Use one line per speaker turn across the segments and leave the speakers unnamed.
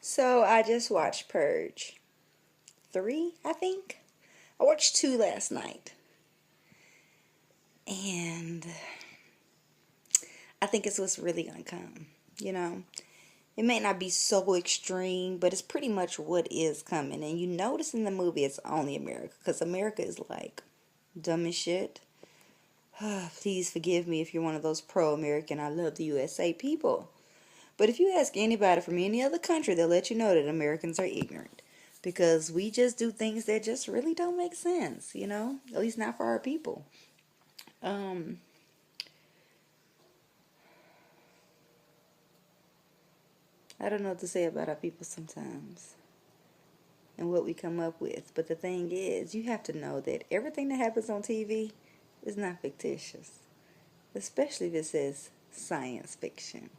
So I just watched Purge 3, I think. I watched 2 last night. And I think it's what's really going to come. You know, it may not be so extreme, but it's pretty much what is coming. And you notice in the movie it's only America. Because America is like dumb as shit. Please forgive me if you're one of those pro-American, I love the USA people. But if you ask anybody from any other country, they'll let you know that Americans are ignorant. Because we just do things that just really don't make sense, At least not for our people. Um, I don't know what to say about our people sometimes and what we come up with. But the thing is, you have to know that everything that happens on TV is not fictitious. Especially if it says science fiction.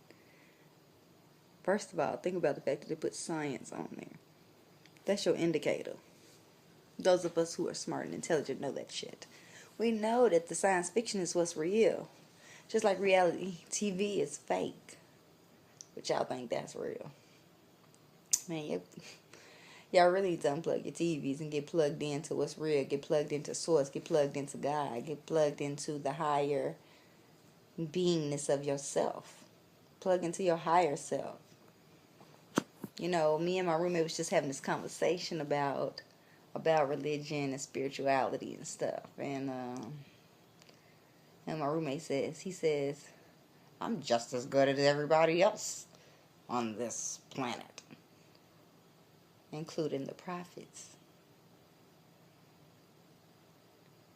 First of all, think about the fact that they put science on there. That's your indicator. Those of us who are smart and intelligent know that shit. We know that the science fiction is what's real. Just like reality TV is fake. But y'all think that's real. Man, y'all really need to unplug your TVs and get plugged into what's real. Get plugged into source. Get plugged into God. Get plugged into the higher beingness of yourself. Plug into your higher self. Me and my roommate was just having this conversation about religion and spirituality and stuff. And my roommate says, I'm just as good as everybody else on this planet, including the prophets.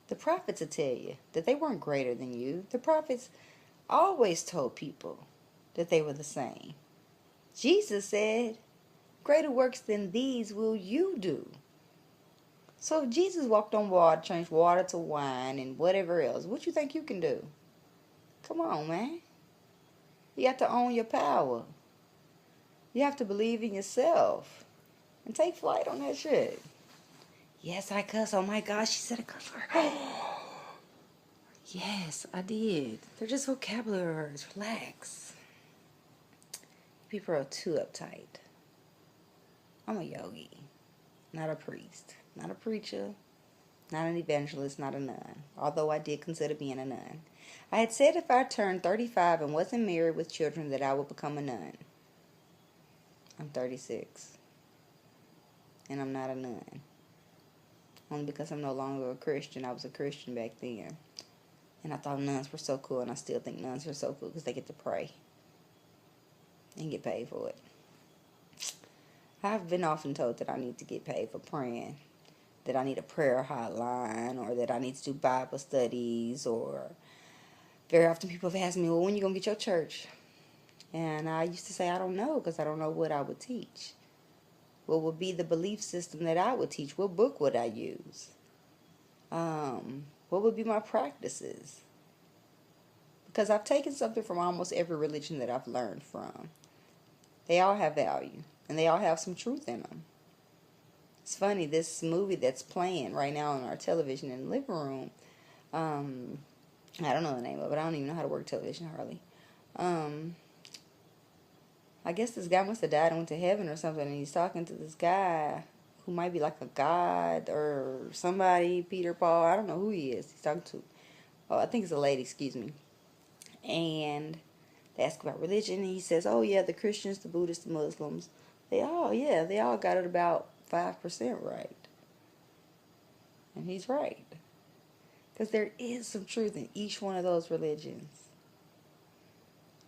The prophets will tell you that they weren't greater than you. The prophets always told people that they were the same. Jesus said, greater works than these will you do. So if Jesus walked on water, changed water to wine, and whatever else, what you think you can do? Come on, man. You have to own your power. You have to believe in yourself. And take flight on that shit. Yes, I cuss. Oh my gosh, she said a cuss word. Yes, I did. They're just vocabulary words. Relax. People are too uptight. I'm a yogi, not a priest, not a preacher, not an evangelist, not a nun, although I did consider being a nun. I had said if I turned 35 and wasn't married with children that I would become a nun. I'm 36, and I'm not a nun. Only because I'm no longer a Christian. I was a Christian back then, and I thought nuns were so cool, and I still think nuns are so cool because they get to pray and get paid for it. I've been often told that I need to get paid for praying, that I need a prayer hotline, or that I need to do Bible studies, or very often people have asked me, well, when are you going to get your church? And I used to say, I don't know, because I don't know what I would teach. What would be the belief system that I would teach? What book would I use? What would be my practices? Because I've taken something from almost every religion that I've learned from. They all have value, and they all have some truth in them. It's funny, this movie that's playing right now on our television in the living room, I don't know the name of it. I don't even know how to work television hardly. I guess this guy must have died and went to heaven or something, and he's talking to this guy who might be like a god or somebody, Peter, Paul, I don't know who he is. He's talking to, oh, I think it's a lady, excuse me. And they ask about religion, and he says, oh yeah, the Christians, the Buddhists, the Muslims, they all got it about 5% right. And he's right. Because there is some truth in each one of those religions.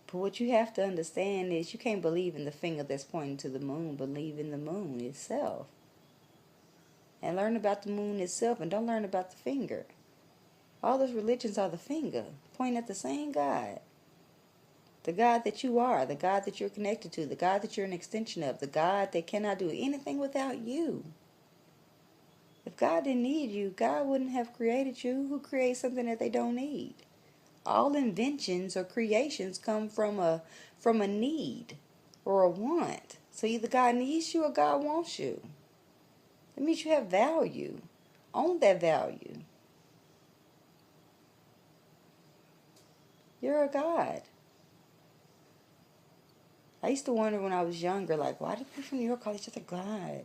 But what you have to understand is you can't believe in the finger that's pointing to the moon. Believe in the moon itself. And learn about the moon itself, and don't learn about the finger. All those religions are the finger, pointing at the same God. The God that you are, the God that you're connected to, the God that you're an extension of, the God that cannot do anything without you. If God didn't need you, God wouldn't have created you. Who creates something that they don't need? All inventions or creations come from a need or a want. So either God needs you or God wants you. That means you have value. Own that value. You're a God. I used to wonder when I was younger, like, why did people from New York call each other God?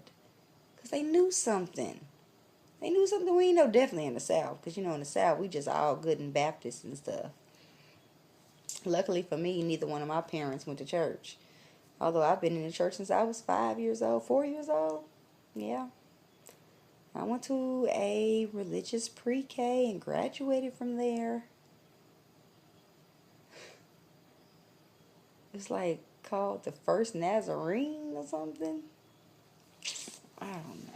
Because they knew something. They knew something we know definitely in the South. Because, in the South, we just all good and Baptist and stuff. Luckily for me, neither one of my parents went to church. Although I've been in the church since I was 5 years old, 4 years old. Yeah. I went to a religious pre-K and graduated from there. It's like called the First Nazarene or something. I don't know.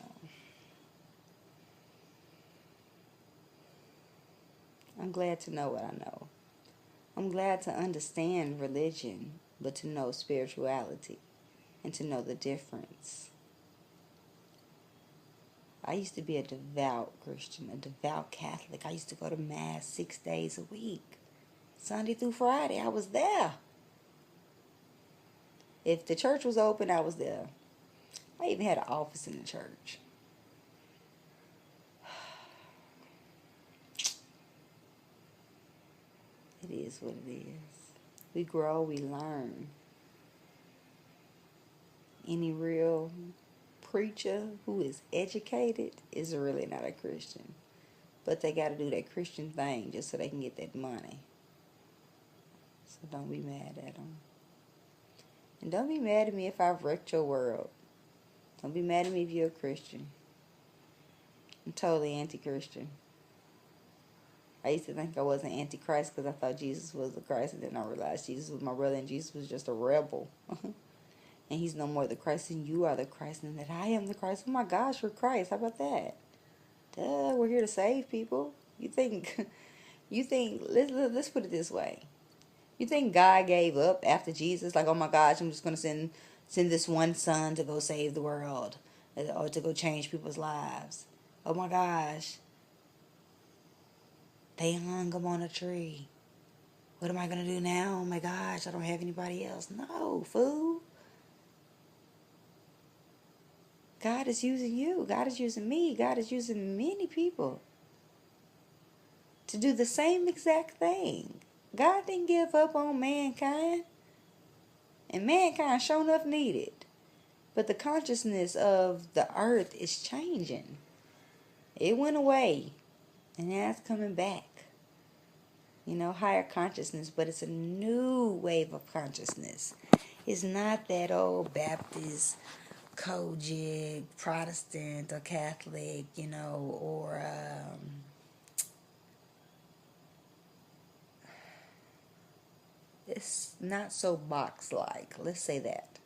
I'm glad to know what I know. I'm glad to understand religion, but to know spirituality and to know the difference. I used to be a devout Christian, a devout Catholic. I used to go to Mass 6 days a week. Sunday through Friday, I was there. If the church was open, I was there. I even had an office in the church. It is what it is. We grow, we learn. Any real preacher who is educated is really not a Christian. But they got to do that Christian thing just so they can get that money. So don't be mad at them. And don't be mad at me if I've wrecked your world. Don't be mad at me if you're a Christian. I'm totally anti-Christian. I used to think I wasn't anti-Christ because I thought Jesus was the Christ, and then I realized Jesus was my brother and Jesus was just a rebel. And he's no more the Christ than you are the Christ, and that I am the Christ. Oh my gosh, we're Christ. How about that? Duh, we're here to save people. Let's put it this way. You think God gave up after Jesus? Like, oh my gosh, I'm just going to send this one son to go save the world or to go change people's lives. Oh my gosh. They hung him on a tree. What am I going to do now? Oh my gosh, I don't have anybody else. No, fool. God is using you. God is using me. God is using many people to do the same exact thing. God didn't give up on mankind. And mankind sure enough needed. But the consciousness of the earth is changing. It went away. And now it's coming back. Higher consciousness. But it's a new wave of consciousness. It's not that old Baptist, Kojic, Protestant, or Catholic, or it's not so box-like. Let's say that.